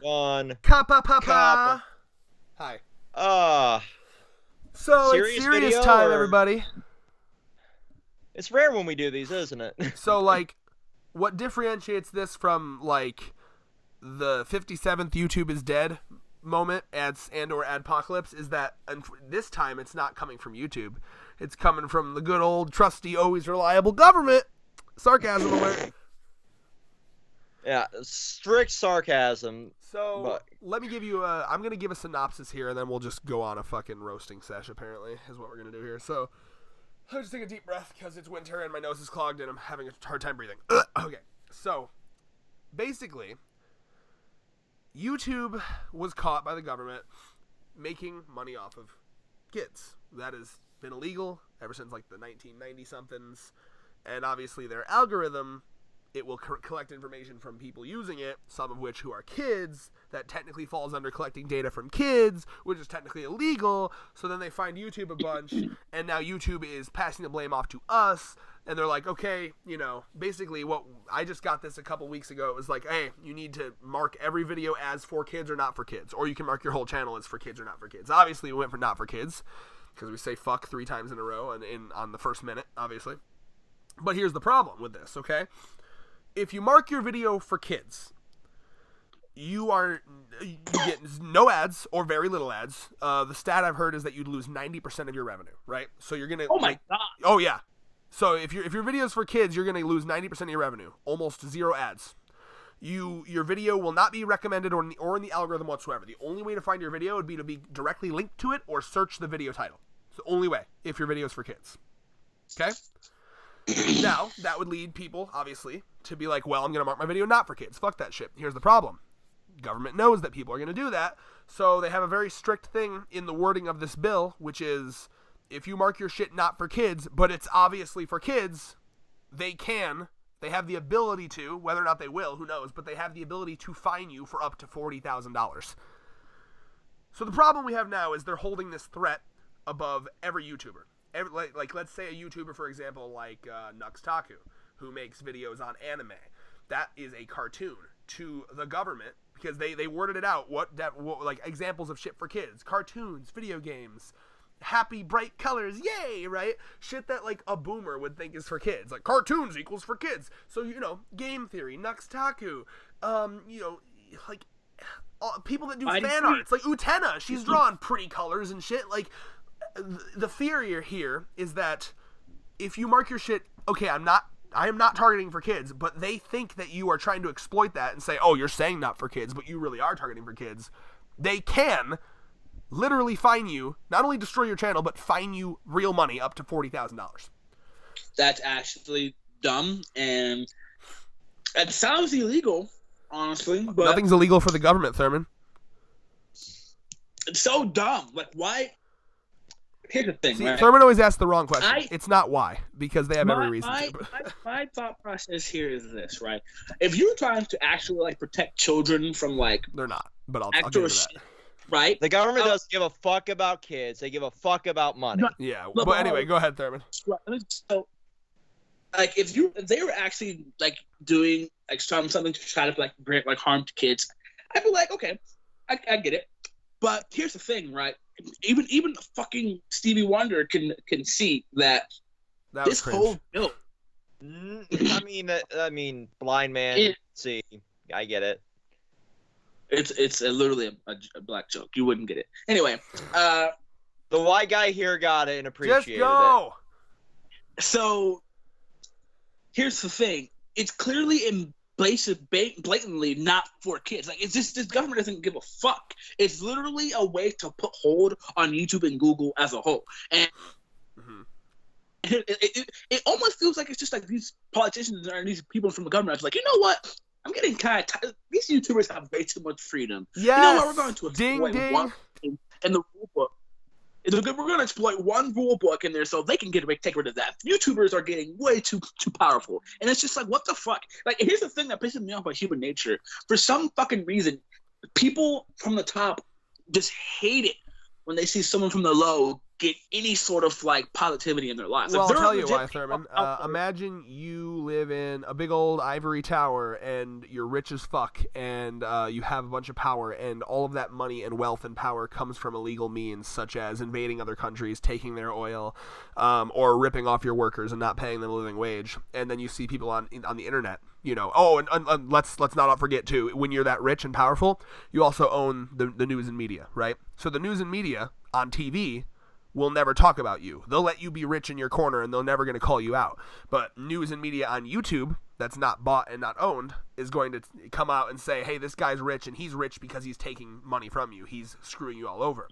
1. Kappa. Hi. So it's serious time, everybody. It's rare when we do these, isn't it? So, like, what differentiates this from, like, the 57th YouTube is dead moment or adpocalypse is that this time it's not coming from YouTube. It's coming from the good old, trusty, always reliable government. Sarcasm alert. Yeah, strict sarcasm. So, let me give you I'm going to give a synopsis here, and then we'll just go on a fucking roasting sesh, apparently, is what we're going to do here. So, I'll just take a deep breath, because it's winter, and my nose is clogged, and I'm having a hard time breathing. Okay, so, basically, YouTube was caught by the government making money off of kids. That has been illegal ever since, like, the 1990-somethings, and obviously their algorithm, it will collect information from people using it, some of which who are kids, that technically falls under collecting data from kids, which is technically illegal. So then they find YouTube a bunch, and now YouTube is passing the blame off to us, and they're like, okay, you know, basically what I just got this a couple weeks ago. It was like, hey, you need to mark every video as for kids or not for kids, or you can mark your whole channel as for kids or not for kids. Obviously, we went for not for kids, because we say fuck 3 times in a row and on the first minute, obviously. But here's the problem with this, okay? If you mark your video for kids, you get no ads or very little ads. The stat I've heard is that you'd lose 90% of your revenue, right? So you're gonna. Oh my god. Oh yeah. So if your video's for kids, you're gonna lose 90% of your revenue, almost 0 ads. Your video will not be recommended or in the algorithm whatsoever. The only way to find your video would be to be directly linked to it or search the video title. It's the only way if your video's for kids. Okay. Now, that would lead people, obviously, to be like, well, I'm going to mark my video not for kids. Fuck that shit. Here's the problem. Government knows that people are going to do that, so they have a very strict thing in the wording of this bill, which is, if you mark your shit not for kids, but it's obviously for kids, they have the ability to, whether or not they will, who knows, but they have the ability to fine you for up to $40,000. So the problem we have now is they're holding this threat above every YouTuber. Like let's say a YouTuber, for example, like Nuxtaku, who makes videos on anime. That is a cartoon to the government, because they worded it out. What like examples of shit for kids: cartoons, video games, happy bright colors, yay, right? Shit that like a boomer would think is for kids, like cartoons equals for kids. So game theory, Nuxtaku, like people that do fan arts, like Utena, she's drawn pretty colors and shit, like. The fear here is that if you mark your shit, okay, I am not targeting for kids, but they think that you are trying to exploit that and say, oh, you're saying not for kids, but you really are targeting for kids. They can literally fine you, not only destroy your channel, but fine you real money up to $40,000. That's actually dumb, and it sounds illegal, honestly. But nothing's illegal for the government, Thurman. It's so dumb. Like, why? Here's the thing. See, right? Thurman always asks the wrong question. It's not why, because they have every reason to. My thought process here is this, right? If you're trying to actually like protect children from like they're not, but I'll get into that. Right? The government doesn't give a fuck about kids. They give a fuck about money. Yeah, but anyway, go ahead, Thurman. So, like, if they were actually like doing like something to try to like bring like harm to kids, I'd be like, okay, I get it. But here's the thing, right? Even fucking Stevie Wonder can see that this cringe. whole bill. I mean, blind man. See, I get it. It's literally a black joke. You wouldn't get it anyway. The white guy here got it and appreciated just go. it. So here's the thing: it's clearly blatantly not for kids. Like, it's just this government doesn't give a fuck. It's literally a way to put hold on YouTube and Google as a whole. And it almost feels like it's just like these politicians and these people from the government are like, you know what? I'm getting kind of tired. These YouTubers have way too much freedom. Yes. You know what? We're going to exploit ding. one thing in the rule book. We're going to exploit one rule book in there so they can take rid of that. YouTubers are getting way too powerful. And it's just like, what the fuck? Like, here's the thing that pisses me off about human nature. For some fucking reason, people from the top just hate it when they see someone from the low get any sort of like positivity in their lives. Well, Like, I'll they're tell you why, legit Thurman. people out there. Imagine you live in a big old ivory tower and you're rich as fuck and you have a bunch of power, and all of that money and wealth and power comes from illegal means such as invading other countries, taking their oil, or ripping off your workers and not paying them a living wage. And then you see people on the internet, you know. Oh, and let's not forget too, when you're that rich and powerful, you also own the news and media, right? So the news and media on TV will never talk about you. They'll let you be rich in your corner and they're never going to call you out. But news and media on YouTube that's not bought and not owned is going to come out and say, hey, this guy's rich and he's rich because he's taking money from you. He's screwing you all over.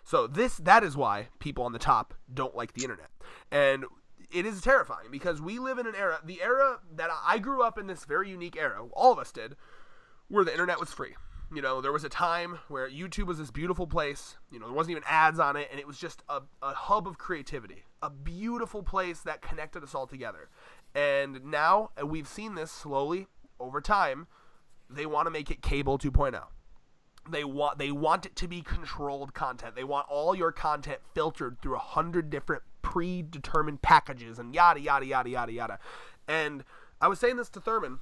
So that is why people on the top don't like the internet. And it is terrifying because we live in an era, the era that I grew up in, this very unique era, all of us did, where the internet was free. You know, there was a time where YouTube was this beautiful place. You know, there wasn't even ads on it, and it was just a hub of creativity, a beautiful place that connected us all together. And now, and we've seen this slowly over time, they want to make it cable 2.0. They want it to be controlled content. They want all your content filtered through 100 different predetermined packages and yada, yada, yada, yada, yada. And I was saying this to Thurman.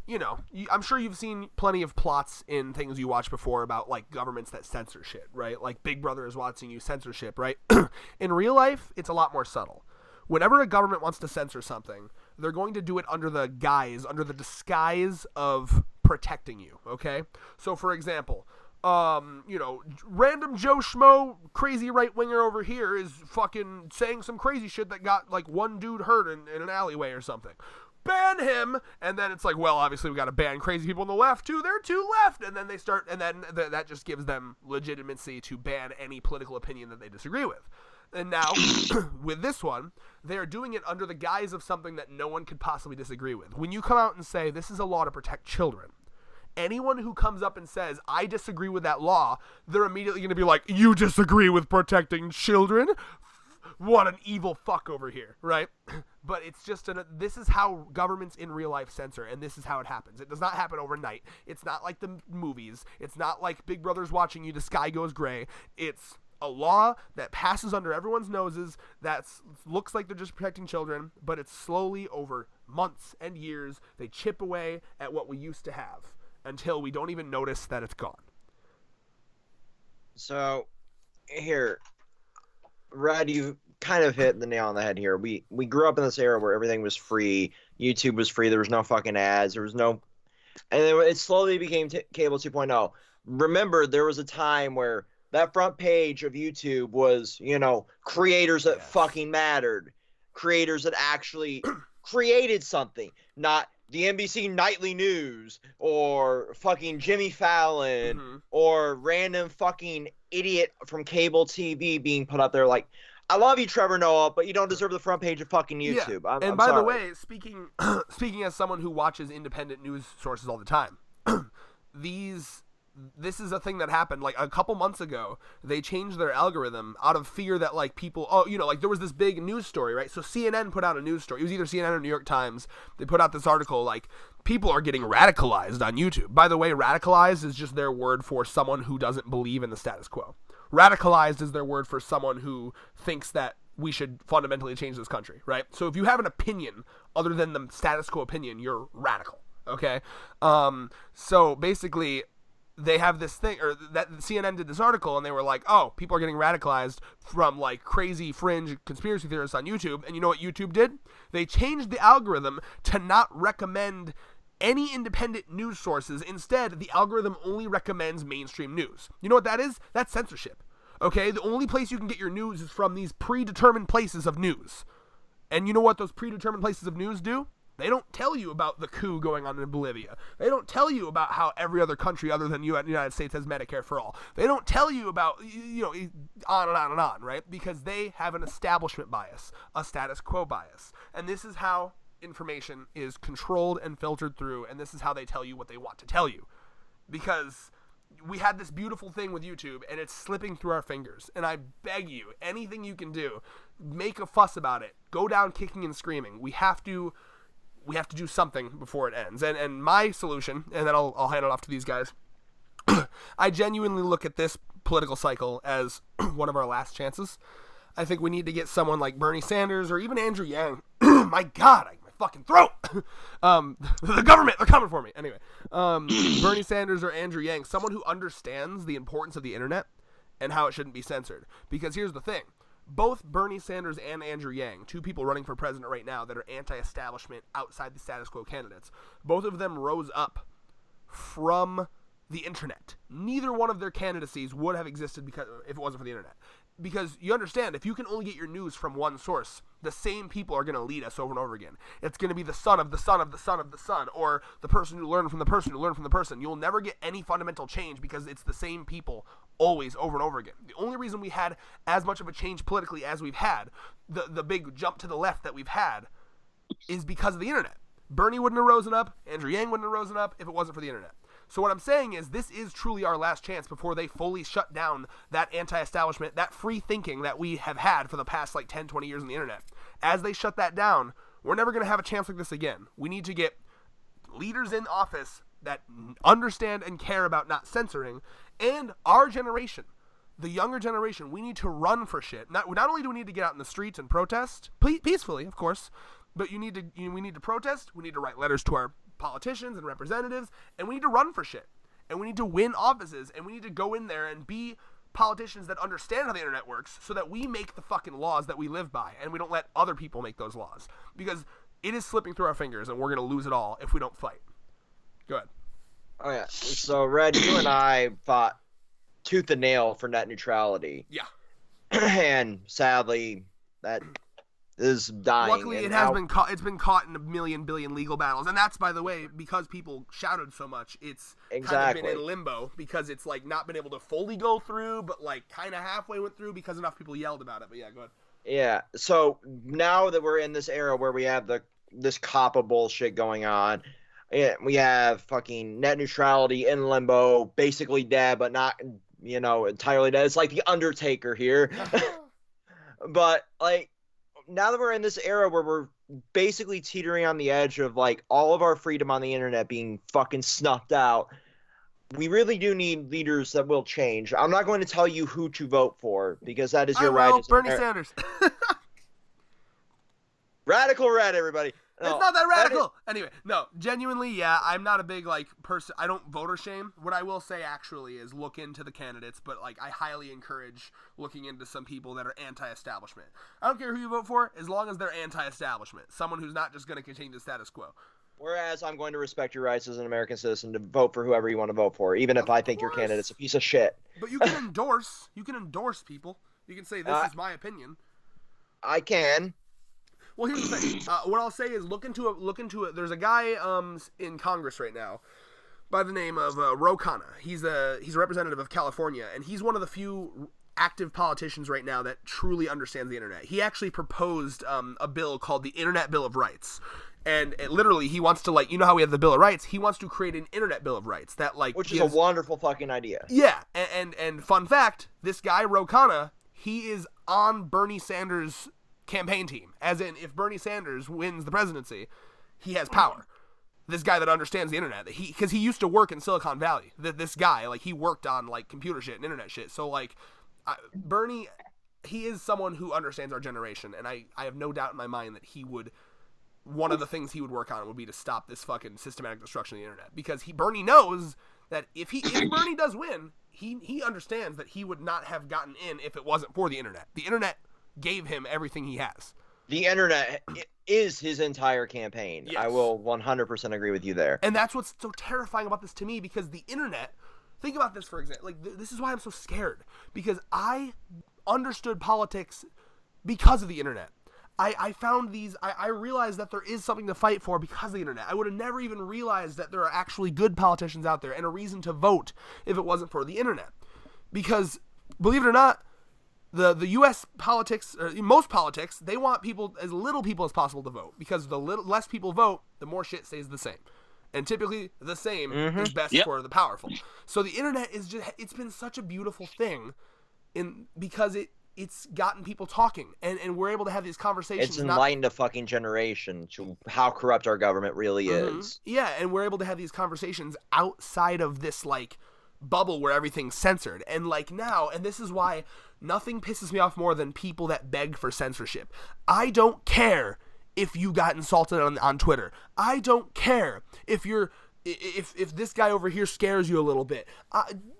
You know, I'm sure you've seen plenty of plots in things you watched before about, like, governments that censor shit, right? Like, Big Brother is watching you censorship, right? In real life, it's a lot more subtle. Whenever a government wants to censor something, they're going to do it under the disguise of protecting you, okay? So, for example, you know, random Joe Schmo, crazy right-winger over here is fucking saying some crazy shit that got, like, one dude hurt in an alleyway or something. Ban him, and then it's like, well, obviously we got to ban crazy people on the left too. They're too left, and then they start, and then that just gives them legitimacy to ban any political opinion that they disagree with. And now, with this one, they are doing it under the guise of something that no one could possibly disagree with. When you come out and say this is a law to protect children, anyone who comes up and says I disagree with that law, they're immediately going to be like, you disagree with protecting children? What an evil fuck over here, right? But it's just this is how governments in real life censor, and this is how it happens. It does not happen overnight. It's not like the movies. It's not like Big Brother's watching you, the sky goes gray. It's a law that passes under everyone's noses that looks like they're just protecting children, but it's slowly over months and years, they chip away at what we used to have until we don't even notice that it's gone. So, here, Rod, you kind of hit the nail on the head here. We grew up in this era where everything was free. YouTube was free. There was no fucking ads. There was no... And then it slowly became cable 2.0. Remember, there was a time where that front page of YouTube was, you know, creators that fucking mattered. Creators that actually created something. Not the NBC Nightly News or fucking Jimmy Fallon or random fucking idiot from cable TV being put up there like... I love you, Trevor Noah, but you don't deserve the front page of fucking YouTube. Yeah. I'm by sorry. the way, speaking as someone who watches independent news sources all the time, this is a thing that happened like a couple months ago. They changed their algorithm out of fear that like people, like there was this big news story, right? So CNN put out a news story. It was either CNN or New York Times. They put out this article like people are getting radicalized on YouTube. By the way, radicalized is just their word for someone who doesn't believe in the status quo. Radicalized is their word for someone who thinks that we should fundamentally change this country, right? So if you have an opinion other than the status quo opinion, you're radical, okay? So basically, they have this thing, or that CNN did this article, and they were like, oh, people are getting radicalized from, like, crazy fringe conspiracy theorists on YouTube, and you know what YouTube did? They changed the algorithm to not recommend any independent news sources. Instead, the algorithm only recommends mainstream news. You know what that is? That's censorship. Okay? The only place you can get your news is from these predetermined places of news. And you know what those predetermined places of news do? They don't tell you about the coup going on in Bolivia. They don't tell you about how every other country other than the United States has Medicare for all. They don't tell you about, on and on and on, right? Because they have an establishment bias, a status quo bias. And this is how information is controlled and filtered through, and this is how they tell you what they want to tell you. Because we had this beautiful thing with YouTube, and it's slipping through our fingers. And I beg you, anything you can do, make a fuss about it. Go down kicking and screaming. We have to do something before it ends. And my solution, and then I'll hand it off to these guys, I genuinely look at this political cycle as one of our last chances. I think we need to get someone like Bernie Sanders or even Andrew Yang. My God, my fucking throat. The government, they're coming for me. Anyway, Bernie Sanders or Andrew Yang, someone who understands the importance of the internet and how it shouldn't be censored. Because here's the thing. Both Bernie Sanders and Andrew Yang, two people running for president right now that are anti-establishment, outside the status quo candidates, both of them rose up from the internet. Neither one of their candidacies would have existed if it wasn't for the internet. Because you understand, if you can only get your news from one source, the same people are going to lead us over and over again. It's going to be the son of the son of the son of the son, or the person who learned from the person who learned from the person. You'll never get any fundamental change because it's the same people always over and over again. The only reason we had as much of a change politically as we've had, the big jump to the left that we've had, is because of the internet. Bernie wouldn't have risen up, Andrew Yang wouldn't have risen up if it wasn't for the internet. So what I'm saying is this is truly our last chance before they fully shut down that anti-establishment, that free thinking that we have had for the past 10, 20 years on the internet. As they shut that down, we're never going to have a chance like this again. We need to get leaders in office that understand and care about not censoring, and our generation, the younger generation, we need to run for shit. Not only do we need to get out in the streets and protest, peacefully, of course, but we need to protest, we need to write letters to our politicians and representatives, and we need to run for shit, and we need to win offices, and we need to go in there and be politicians that understand how the internet works so that we make the fucking laws that we live by, and we don't let other people make those laws, because it is slipping through our fingers, and we're going to lose it all if we don't fight. Go ahead. Oh yeah, so Red, you and I fought tooth and nail for net neutrality. Yeah. And sadly, that is dying. Luckily, it has been caught. It's been caught in a million billion legal battles, and that's, by the way, because people shouted so much. It's kind of been in limbo because it's not been able to fully go through, but kind of halfway went through because enough people yelled about it. But yeah, go ahead. Yeah. So now that we're in this era where we have this COPPA bullshit going on, we have fucking net neutrality in limbo, basically dead, but not entirely dead. It's like the Undertaker here. But now that we're in this era where we're basically teetering on the edge of all of our freedom on the internet being fucking snuffed out, we really do need leaders that will change. I'm not going to tell you who to vote for because that is your right. Bernie Sanders. Radical red, everybody. No, it's not that radical. Anyway, no, genuinely, yeah, I'm not a big person. I don't voter shame. What I will say actually is look into the candidates, but I highly encourage looking into some people that are anti-establishment. I don't care who you vote for, as long as they're anti-establishment. Someone who's not just going to continue the status quo. Whereas I'm going to respect your rights as an American citizen to vote for whoever you want to vote for, even if I think your candidate's a piece of shit. But you can endorse. You can endorse people. You can say this is my opinion. I can. Well, here's the thing. What I'll say is look into it. There's a guy in Congress right now by the name of Ro Khanna. He's a representative of California, and he's one of the few active politicians right now that truly understands the internet. He actually proposed a bill called the Internet Bill of Rights. And literally, he wants to how we have the Bill of Rights, he wants to create an Internet Bill of Rights that which is a wonderful fucking idea. Yeah, and fun fact, this guy Ro Khanna, he is on Bernie Sanders' campaign team, as in if Bernie Sanders wins the presidency, he has power. This guy that understands the internet, because he used to work in Silicon Valley. This guy, he worked on computer shit and internet shit. So Bernie, he is someone who understands our generation, and I have no doubt in my mind that he would. One of the things he would work on would be to stop this fucking systematic destruction of the internet, because Bernie knows that if Bernie does win, he understands that he would not have gotten in if it wasn't for the internet. The internet gave him everything he has. The internet is his entire campaign. Yes. I will 100% agree with you there. And that's what's so terrifying about this to me, because the internet, think about this for example, this is why I'm so scared, because I understood politics because of the internet. I found I realized that there is something to fight for because of the internet. I would have never even realized that there are actually good politicians out there and a reason to vote if it wasn't for the internet. Because, believe it or not, the U.S. politics, or most politics, they want as little people as possible to vote, because the less people vote, the more shit stays the same. And typically, the same is best for the powerful. So the internet it's been such a beautiful thing because it's gotten people talking, and we're able to have these conversations. It's enlightened a fucking generation to how corrupt our government really is. Yeah, and we're able to have these conversations outside of this bubble where everything's censored. And like now, and this is why nothing pisses me off more than people that beg for censorship. I don't care if you got insulted on Twitter. I don't care if you're if this guy over here scares you a little bit.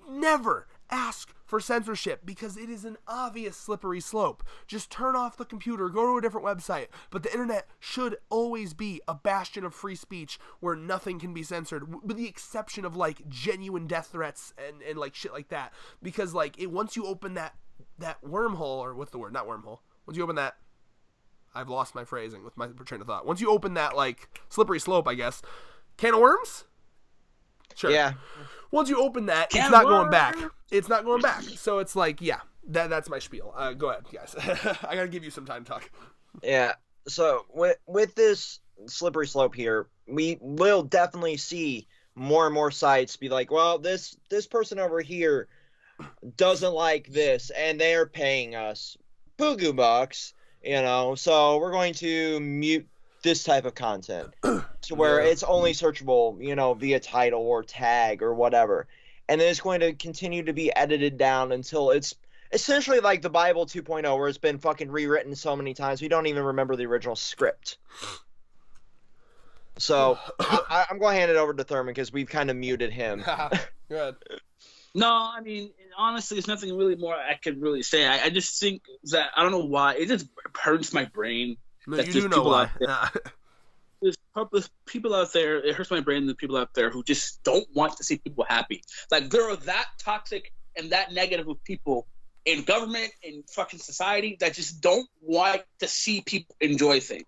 Never ask for censorship, because it is an obvious slippery slope. Just turn off the computer, go to a different website. But the internet should always be a bastion of free speech where nothing can be censored, with the exception of like genuine death threats and like shit like that. Because like once you open that wormhole, or what's the word? Not wormhole. Once you open that, I've lost my phrasing with my train of thought. Once you open that like slippery slope, I guess, can of worms? Sure. Yeah. Once you open that, it's not going back. It's not going back. So it's like, yeah, that's my spiel. Go ahead, guys. I gotta give you some time to talk. Yeah. So with this slippery slope here, we will definitely see more and more sites be like, well, this person over here doesn't like this, and they're paying us Boogie bucks, so we're going to mute this type of content to where it's only searchable, via title or tag or whatever. And then it's going to continue to be edited down until it's essentially like the Bible 2.0, where it's been fucking rewritten so many times we don't even remember the original script. So I'm going to hand it over to Thurman because we've kind of muted him. Good. No, I mean, honestly, there's nothing really more I could really say. I just think that, I don't know why, it just hurts my brain. No, you do know why. There's people out there, it hurts my brain, the people out there who just don't want to see people happy. Like, there are that toxic and that negative of people in government, in fucking society, that just don't want to see people enjoy things.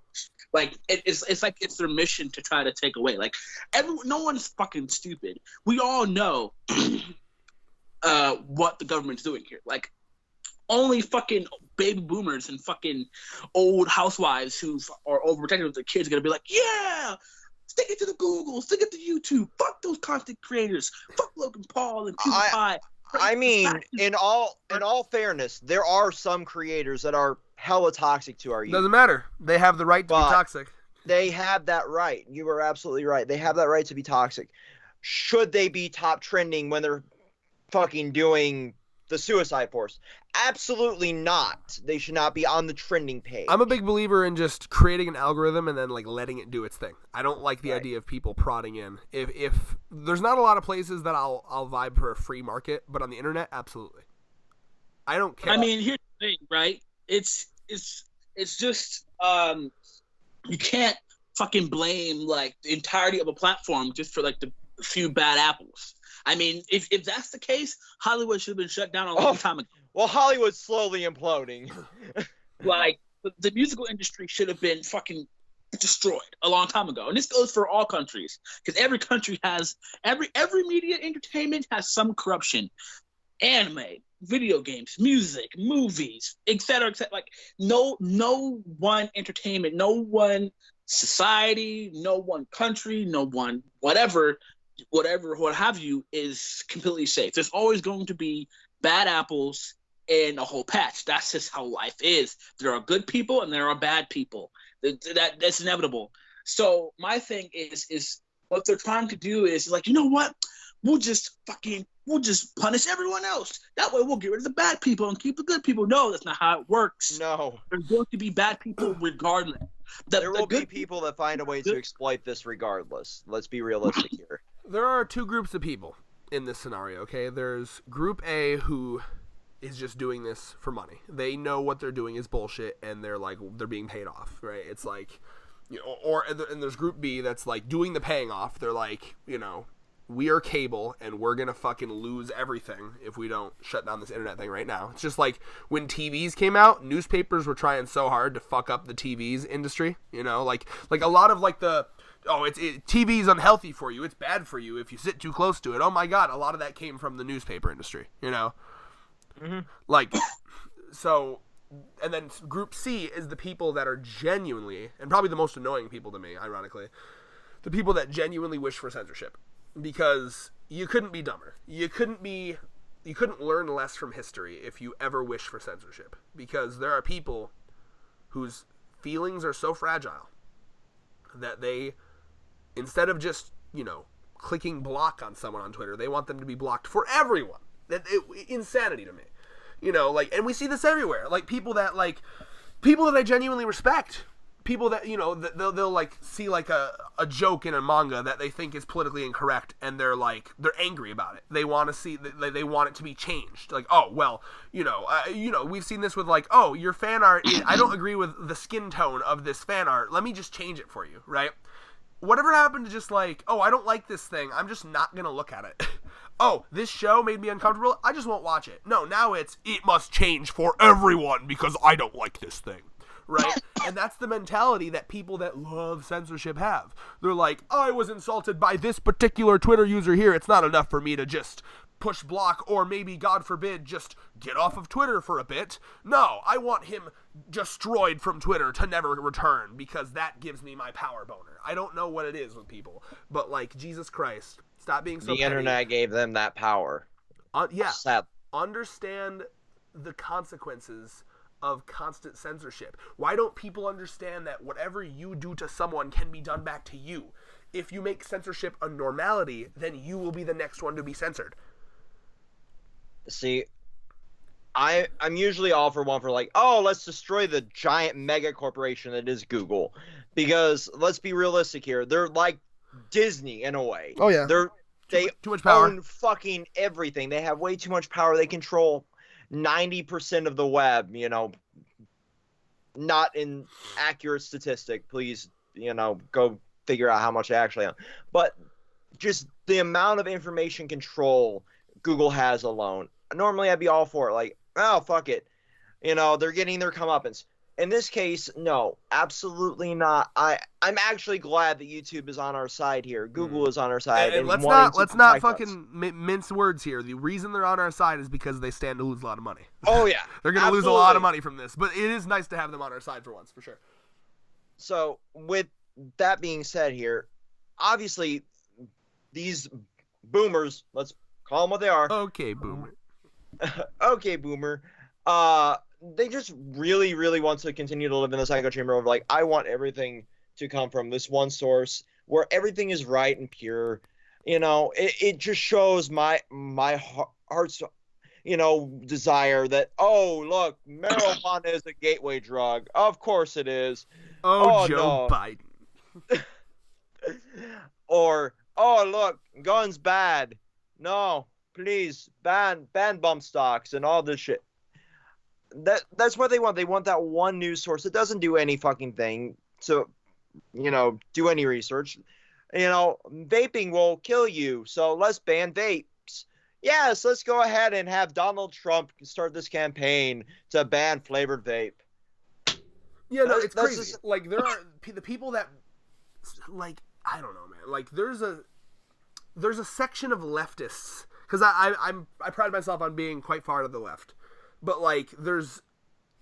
Like, it's like it's their mission to try to take away. Like, no one's fucking stupid. We all know what the government's doing here. Like, only fucking baby boomers and fucking old housewives who are overprotective of their kids are gonna be like, yeah, stick it to the Google, stick it to YouTube, fuck those content creators, fuck Logan Paul and PewDiePie. I mean, in all fairness, there are some creators that are hella toxic to our youth. Doesn't matter. They have the right to be toxic. They have that right. You are absolutely right. They have that right to be toxic. Should they be top trending when they're fucking doing the Suicide Force? Absolutely not. They should not be on the trending page. I'm a big believer in just creating an algorithm and then like letting it do its thing. I don't like the idea of people prodding in. If there's not a lot of places that I'll vibe for a free market, but on the internet, absolutely. I don't care. I mean, here's the thing, right? It's just you can't fucking blame like the entirety of a platform just for like the few bad apples. I mean, if that's the case, Hollywood should have been shut down a long time ago. Well, Hollywood's slowly imploding. Like, the musical industry should have been fucking destroyed a long time ago. And this goes for all countries, because every country has every media entertainment has some corruption. Anime, video games, music, movies, etc. Like, no one entertainment, no one society, no one country, no one whatever, what have you, is completely safe. There's always going to be bad apples in a whole patch. That's just how life is. There are good people and there are bad people. That's inevitable. So my thing is what they're trying to do is like, you know what? We'll just punish everyone else. That way we'll get rid of the bad people and keep the good people. No, that's not how it works. No. There's going to be bad people regardless. There will be people that find a way to exploit this regardless. Let's be realistic here. There are two groups of people in this scenario, okay? There's Group A, who is just doing this for money. They know what they're doing is bullshit, and they're being paid off, right? It's like, and there's Group B that's like doing the paying off. They're like, we are cable, and we're gonna fucking lose everything if we don't shut down this internet thing right now. It's just like when TVs came out, newspapers were trying so hard to fuck up the TVs industry, like a lot of like the, TV's unhealthy for you, it's bad for you if you sit too close to it. Oh my god, a lot of that came from the newspaper industry, Mm-hmm. Like, so, and then Group C is the people that are genuinely, and probably the most annoying people to me, ironically, the people that genuinely wish for censorship. Because you couldn't be dumber. You couldn't learn less from history if you ever wish for censorship. Because there are people whose feelings are so fragile that they, instead of just, clicking block on someone on Twitter. They want them to be blocked for everyone. Insanity to me. You know, like, and we see this everywhere. Like, people that I genuinely respect. People that, you know, they'll like see like a joke in a manga that they think is politically incorrect, and they're angry about it. They want to see they want it to be changed. Like, oh well, you know, we've seen this with like, oh, your fan art I don't agree with the skin tone of this fan art. Let me just change it for you, right? Whatever happened to just like, oh, I don't like this thing, I'm just not gonna look at it. Oh, this show made me uncomfortable, I just won't watch it. No, now it must change for everyone because I don't like this thing. Right? And that's the mentality that people that love censorship have. They're like, I was insulted by this particular Twitter user here. It's not enough for me to just push block or maybe, God forbid, just get off of Twitter for a bit. No, I want him destroyed from Twitter to never return because that gives me my power boner. I don't know what it is with people, but like, Jesus Christ, stop being so petty. The internet gave them that power. Yeah. Sad. Understand the consequences of constant censorship. Why don't people understand that whatever you do to someone can be done back to you? If you make censorship a normality, then you will be the next one to be censored. See, I'm usually all for one for like, oh, let's destroy the giant mega corporation that is Google. Because let's be realistic here. They're like Disney in a way. Oh yeah. They too much power. Own fucking everything. They have way too much power. They control 90% of the web, you know. Not an accurate statistic, please, you know, go figure out how much they actually own. But just the amount of information control Google has alone. Normally I'd be all for it, like, oh, fuck it. You know, they're getting their comeuppance. In this case, no, absolutely not. I'm actually glad that YouTube is on our side here. Google is on our side. And let's not fucking mince words here. The reason they're on our side is because they stand to lose a lot of money. Oh yeah, they're going to lose a lot of money from this. But it is nice to have them on our side for once, for sure. So with that being said here, obviously these boomers, let's call them what they are. Okay, boomer. Okay, boomer. They just really, really want to continue to live in this echo chamber of like, I want everything to come from this one source where everything is right and pure. You know, it just shows my heart's, you know, desire that, oh, look, marijuana is a gateway drug. Of course it is. Oh Joe no. Biden. Or, oh, look, guns bad. No, please, ban bump stocks and all this shit. That's what they want. They want that one news source that doesn't do any fucking thing to, you know, do any research. You know, vaping will kill you, so let's ban vapes. Yes, let's go ahead and have Donald Trump start this campaign to ban flavored vape. Yeah, no, it's crazy. Just... Like, there are the people that, like, I don't know, man. Like, there's a section of leftists, because I pride myself on being quite far to the left. But, like, there's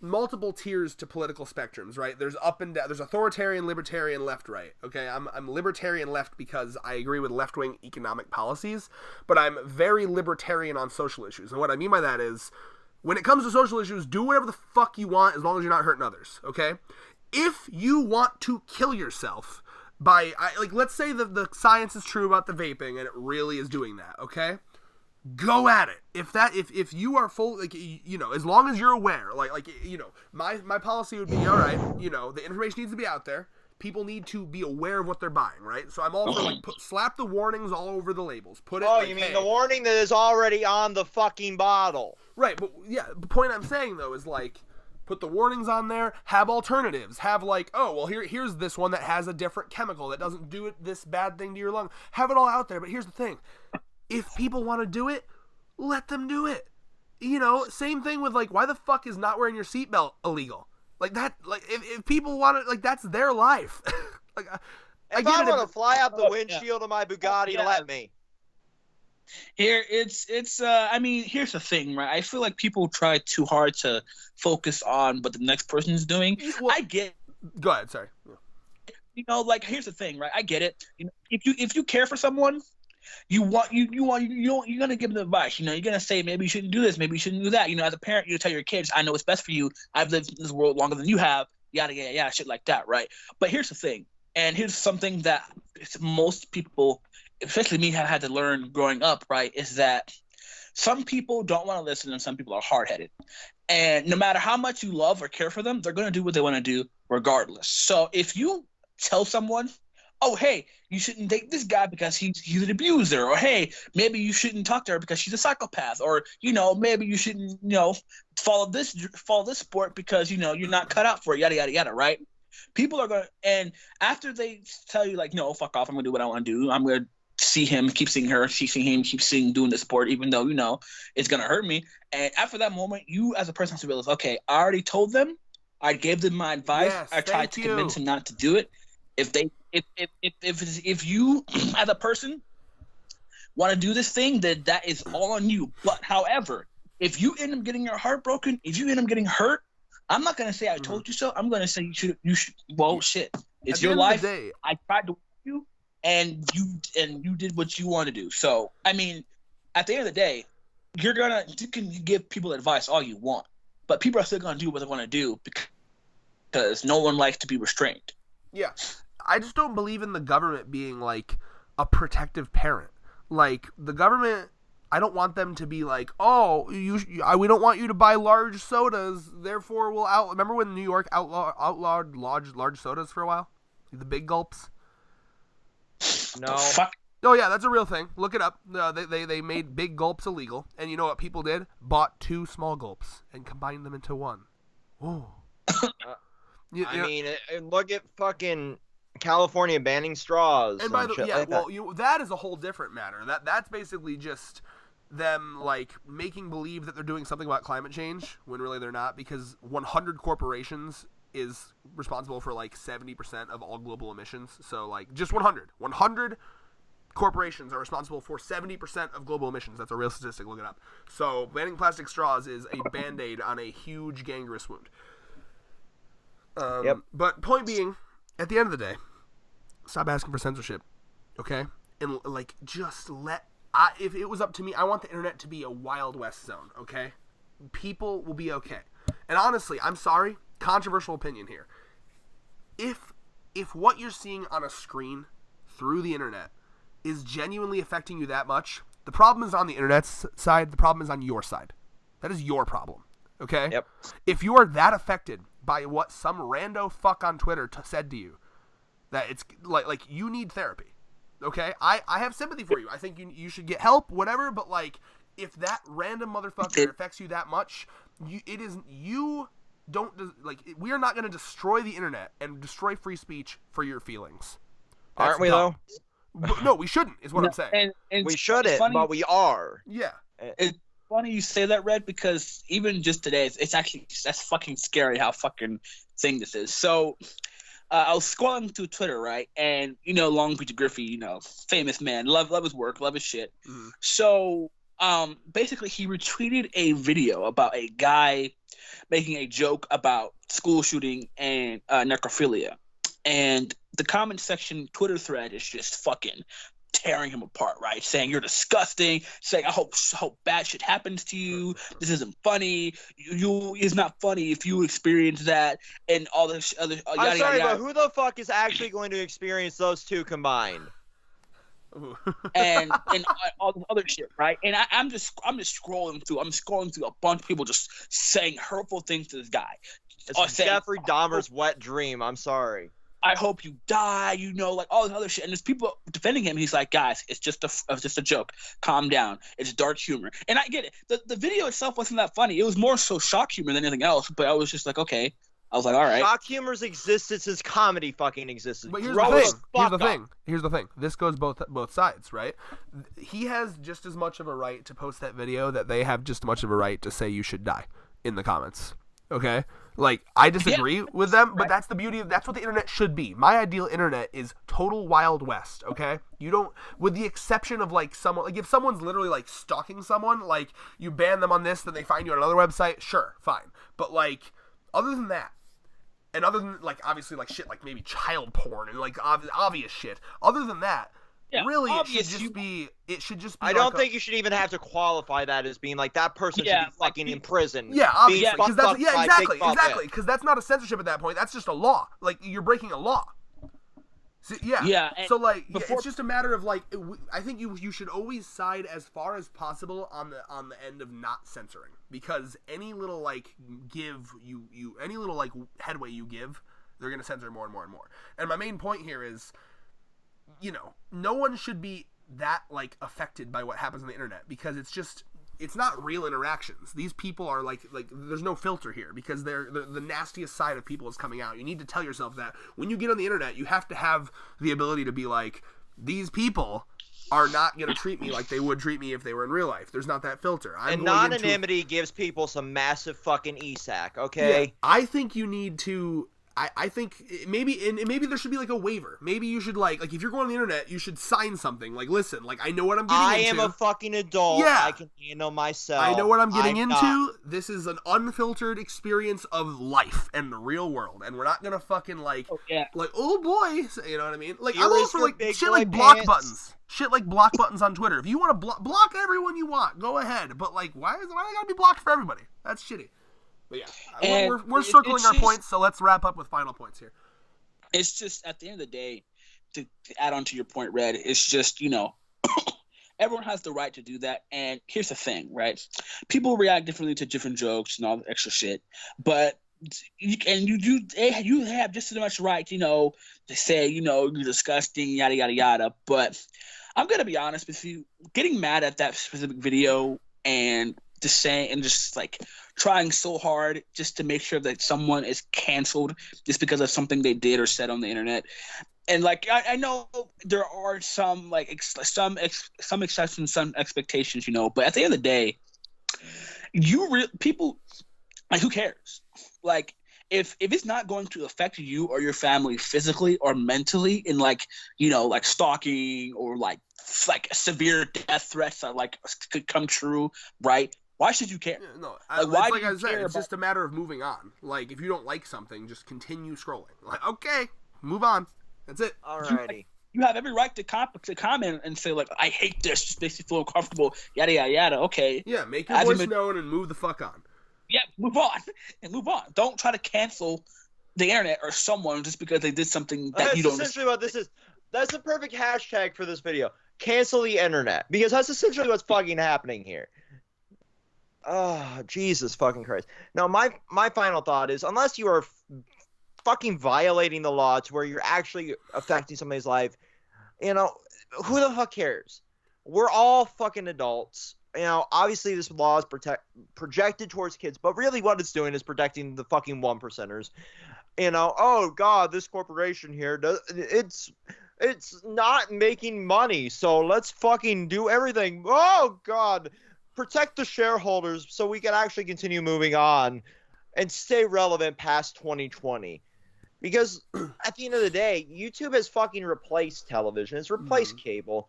multiple tiers to political spectrums, right? There's up and down. There's authoritarian, libertarian, left, right. Okay, I'm libertarian left because I agree with left-wing economic policies, but I'm very libertarian on social issues. And what I mean by that is, when it comes to social issues, do whatever the fuck you want as long as you're not hurting others, okay? If you want to kill yourself by, like, let's say the science is true about the vaping and it really is doing that, okay? Go at it. If you are full, like, you know, as long as you're aware, like you know, my policy would be, all right, you know, the information needs to be out there. People need to be aware of what they're buying, right? So I'm all for, like, slap the warnings all over the labels. Put it. Oh, like, you mean the warning that is already on the fucking bottle? Right, but yeah, the point I'm saying though is, like, put the warnings on there. Have alternatives. Have, like, oh well, here's this one that has a different chemical that doesn't do this bad thing to your lung. Have it all out there. But here's the thing. If people want to do it, let them do it. You know, same thing with, like, why the fuck is not wearing your seatbelt illegal? Like, that, like, if people want it, like, that's their life. Like, if I want to fly out the windshield of my Bugatti, let me. Here, I mean, here's the thing, right? I feel like people try too hard to focus on what the next person is doing. Well, I get. Go ahead, sorry. You know, like, here's the thing, right? I get it. You know, if you care for someone, you're gonna give them advice. You know, you're gonna say maybe you shouldn't do this, maybe you shouldn't do that. You know, as a parent, you tell your kids, I know what's best for you. I've lived in this world longer than you have. Yada yada yada, shit like that, right? But here's the thing, and here's something that most people especially me, had to learn growing up, right, is that some people don't want to listen and some people are hard-headed. And no matter how much you love or care for them, they're going to do what they want to do regardless. So if you tell someone, oh, hey, you shouldn't date this guy because he's an abuser, or hey, maybe you shouldn't talk to her because she's a psychopath, or maybe you shouldn't follow this sport because you're not cut out for it, yada yada yada, right? People are going to, and after they tell you like, no, fuck off, I'm going to do what I want to do, I'm going to see him, keep seeing her, keep seeing him, keep seeing doing the sport, even though it's gonna hurt me. And after that moment, you as a person have to realize, okay, I already told them, I gave them my advice, Yes, I tried to convince them not to do it. If you as a person want to do this thing, then that is all on you. But however, if you end up getting your heart broken, if you end up getting hurt, I'm not gonna say I told you so. I'm gonna say you should. Well, shit, it's your life. I tried to warn you. And you did what you want to do. So, I mean, at the end of the day, you can give people advice all you want, but people are still going to do what they want to do because no one likes to be restrained. Yeah. I just don't believe in the government being like a protective parent. Like the government, I don't want them to be like, oh, we don't want you to buy large sodas, therefore we'll out. Remember when New York outlawed large sodas for a while? The big gulps? No. Fuck. Oh yeah, that's a real thing. Look it up. They made big gulps illegal, and you know what people did? Bought 2 small gulps and combined them into one. Oh. I mean, look at fucking California banning straws. And by the shit yeah, like well, that. that is a whole different matter. That's basically just them like making believe that they're doing something about climate change when really they're not, because 100 corporations is responsible for like 70% of all global emissions. So like just 100 corporations are responsible for 70% of global emissions. That's a real statistic. Look it up. So banning plastic straws is a band-aid on a huge gangrenous wound. Yep. But point being, at the end of the day, stop asking for censorship, okay? And like just if it was up to me, I want the internet to be a Wild West zone, okay? People will be okay. And honestly, I'm sorry, controversial opinion here. If what you're seeing on a screen through the internet is genuinely affecting you that much, the problem is on the internet's side, the problem is on your side. That is your problem, okay? Yep. If you are that affected by what some rando fuck on Twitter said to you, that it's like you need therapy, okay? I have sympathy for you. I think you should get help, whatever, but like if that random motherfucker affects you that much, we are not going to destroy the internet and destroy free speech for your feelings. That's Aren't we dumb. though? No, we shouldn't, is what I'm saying. And We shouldn't, but we are. Yeah. It's funny you say that, Red, because even just today, that's fucking scary how fucking thing this is. So I was scrolling through Twitter, right? And, Long Beach Griffey, famous man, love his work, love his shit. Mm-hmm. So basically he retweeted a video about a guy making a joke about school shooting and necrophilia. And the comment section Twitter thread is just fucking tearing him apart, right? Saying you're disgusting, saying I hope bad shit happens to you. This isn't funny. It's not funny if you experience that, and all this other. I'm sorry, but who the fuck is actually going to experience those two combined? and all this other shit, right? And I'm just scrolling through. I'm scrolling through a bunch of people just saying hurtful things to this guy. It's Jeffrey Dahmer's wet dream. I'm sorry. I hope you die, like all this other shit. And there's people defending him. He's like, guys, it's just a joke. Calm down. It's dark humor. And I get it. The video itself wasn't that funny. It was more so shock humor than anything else. But I was just like, okay. I was like, all right. Shock humor's existed since comedy fucking existed. But here's the thing. This goes both sides, right? He has just as much of a right to post that video that they have just as much of a right to say you should die in the comments. Okay? Like, I disagree with them, but that's the beauty that's what the internet should be. My ideal internet is total Wild West, okay? You don't, with the exception of like someone, like if someone's literally like stalking someone, like you ban them on this, then they find you on another website, sure, fine. But like, other than that, and other than like obviously like shit like maybe child porn and like obvious shit, other than that, really it should just be I don't think you should even have to qualify that as being like that person should be fucking in prison. Yeah, obviously, because that's exactly because that's not a censorship at that point. That's just a law. Like you're breaking a law. Yeah, and So like, before- it's just a matter of like, I think you should always side as far as possible on the end of not censoring, because any little like any little like headway you give, they're gonna censor more and more and more. And my main point here is, no one should be that like affected by what happens on the internet, because it's not real interactions. These people are like there's no filter here, because they're the nastiest side of people is coming out. You need to tell yourself that when you get on the internet, you have to have the ability to be like, these people are not going to treat me like they would treat me if they were in real life. There's not that filter. Anonymity gives people some massive fucking ESAC, okay? Yeah, I think you need to. I think maybe there should be like a waiver. Maybe you should like if you're going on the internet, you should sign something like, listen, like I know what I'm getting into. I am a fucking adult. Yeah. I can handle myself. I know what I'm getting into. Not. This is an unfiltered experience of life and the real world, and we're not gonna fucking like oh boy, you know what I mean? Like, I'm all for like shit like block buttons. Shit like block buttons on Twitter. If you want to block everyone you want, go ahead. But like, why they gotta be blocked for everybody? That's shitty. But yeah, we're circling our points, so let's wrap up with final points here. It's just, at the end of the day, to add on to your point, Red, it's just, everyone has the right to do that. And here's the thing, right? People react differently to different jokes and all the extra shit. But you have just as much right, to say, you're disgusting, yada, yada, yada. But I'm going to be honest with you, getting mad at that specific video and just saying and just like trying so hard just to make sure that someone is canceled just because of something they did or said on the internet. And like I know there are some like some exceptions, some expectations, but at the end of the day, people like, who cares? Like if it's not going to affect you or your family physically or mentally in like like stalking or like severe death threats that like could come true, right? Why should you care? Yeah, no, like I said, it's just a matter of moving on. Like, if you don't like something, just continue scrolling. Like, okay, move on. That's it. Alrighty. You have every right to comment and say, like, I hate this, just makes you feel uncomfortable, yada, yada, yada. Okay. Yeah, make your voice known and move the fuck on. Yeah, move on. And move on. Don't try to cancel the internet or someone just because they did something that you don't... That's essentially what this is. That's the perfect hashtag for this video. Cancel the internet. Because that's essentially what's fucking happening here. Oh, Jesus fucking Christ. Now, my final thought is, unless you are fucking violating the law to where you're actually affecting somebody's life, who the fuck cares? We're all fucking adults. Obviously this law is projected towards kids, but really what it's doing is protecting the fucking 1%ers. Oh, God, this corporation here, it's not making money, so let's fucking do everything. Oh, God. Protect the shareholders so we can actually continue moving on and stay relevant past 2020. Because at the end of the day, YouTube has fucking replaced television. It's replaced cable.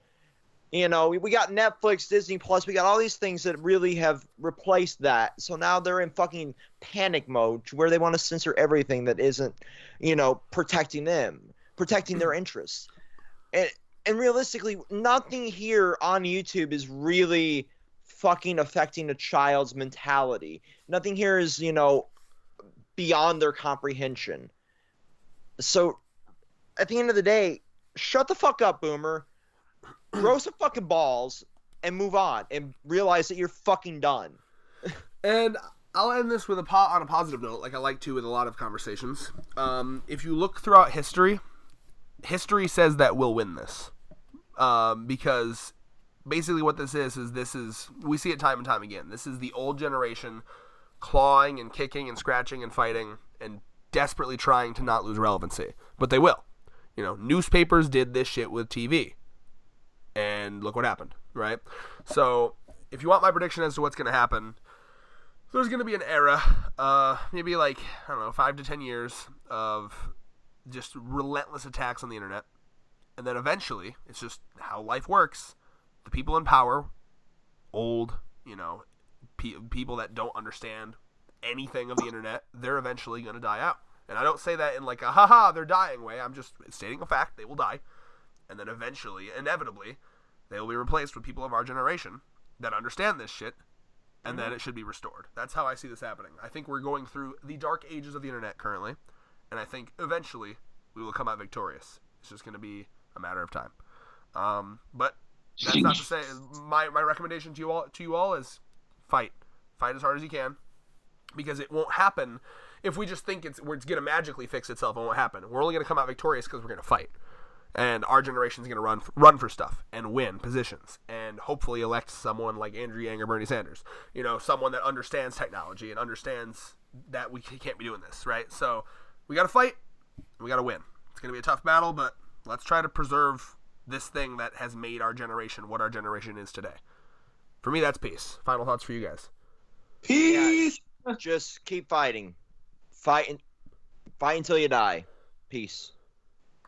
We got Netflix, Disney Plus. We got all these things that really have replaced that. So now they're in fucking panic mode where they want to censor everything that isn't, protecting them, protecting their interests. And realistically, nothing here on YouTube is really fucking affecting a child's mentality. Nothing here is, beyond their comprehension. So, at the end of the day, shut the fuck up, Boomer. Grow some fucking balls and move on and realize that you're fucking done. And I'll end this with on a positive note, like I like to with a lot of conversations. If you look throughout history says that we'll win this. Because basically what this is we see it time and time again. This is the old generation clawing and kicking and scratching and fighting and desperately trying to not lose relevancy. But they will. Newspapers did this shit with TV. And look what happened, right? So, if you want my prediction as to what's going to happen, there's going to be an era, maybe 5 to 10 years of just relentless attacks on the internet. And then eventually, it's just how life works. The people in power, old, people that don't understand anything of the internet, they're eventually going to die out. And I don't say that in like a haha, they're dying way. I'm just stating a fact. They will die. And then eventually, inevitably, they will be replaced with people of our generation that understand this shit, and then it should be restored. That's how I see this happening. I think we're going through the dark ages of the internet currently, and I think eventually we will come out victorious. It's just going to be a matter of time. But that's not to say my recommendation to you all is fight as hard as you can, because it won't happen if we just think it's going to magically fix itself. It won't happen. We're only going to come out victorious because we're going to fight. And our generation is going to run for stuff and win positions and hopefully elect someone like Andrew Yang or Bernie Sanders. You know, someone that understands technology and understands that we can't be doing this, right? So we got to fight and we got to win. It's going to be a tough battle, but let's try to preserve this thing that has made our generation what our generation is today. For me, that's peace. Final thoughts for you guys. Peace. Just keep fighting. Fight until you die. Peace.